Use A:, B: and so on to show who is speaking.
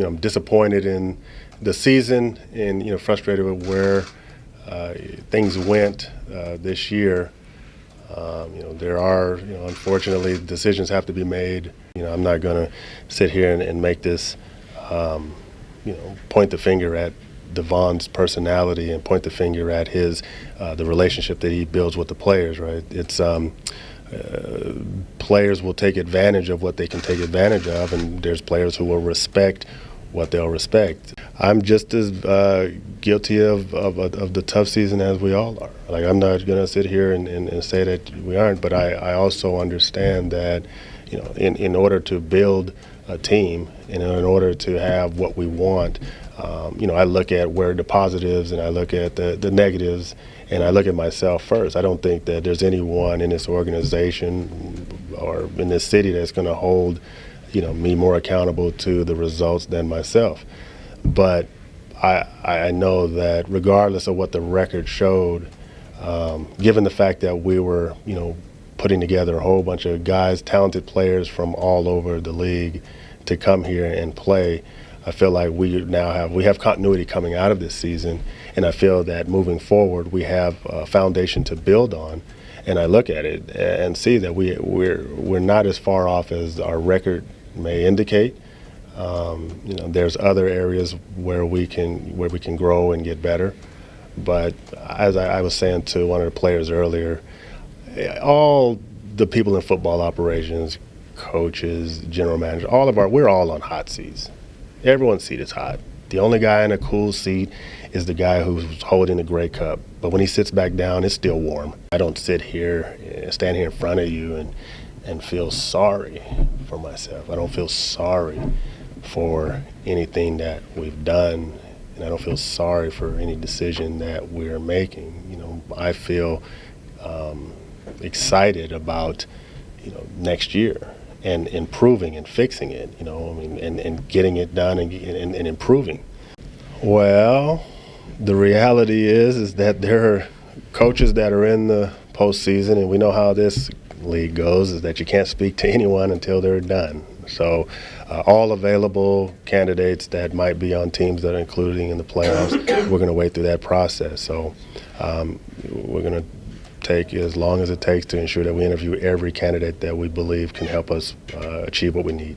A: I'm disappointed in the season and frustrated with where things went this year. There are unfortunately decisions have to be made. I'm not going to sit here and make this point the finger at DeVone's personality and point the finger at his the relationship that he builds with the players. Right? It's players will take advantage of what they can take advantage of, and there's players who will respect what they'll respect. I'm just as guilty of the tough season as we all are. Like, I'm not going to sit here and say that we aren't, but I also understand that in order to build a team and in order to have what we want, I look at where the positives and I look at the negatives, and I look at myself first. I don't think that there's anyone in this organization or in this city that's going to hold me more accountable to the results than myself. But I know that regardless of what the record showed, given the fact that we were, putting together a whole bunch of guys, talented players from all over the league to come here and play, I feel like we have continuity coming out of this season, and I feel that moving forward we have a foundation to build on. And I look at it and see that we're not as far off as our record may indicate. There's other areas where we can grow and get better. But as I was saying to one of the players earlier, all the people in football operations, coaches, general manager, we're all on hot seats. Everyone's seat is hot. The only guy in a cool seat is the guy who's holding the Grey Cup. But when he sits back down, it's still warm. I don't stand here in front of you and feel sorry for myself. I don't feel sorry for anything that we've done, and I don't feel sorry for any decision that we're making. I feel excited about next year and improving and fixing it, and getting it done and improving. Well, the reality is that there are coaches that are in the postseason, and we know how this league goes, is that you can't speak to anyone until they're done. So all available candidates that might be on teams that are included in the playoffs, we're going to wait through that process. So we're going to take as long as it takes to ensure that we interview every candidate that we believe can help us achieve what we need.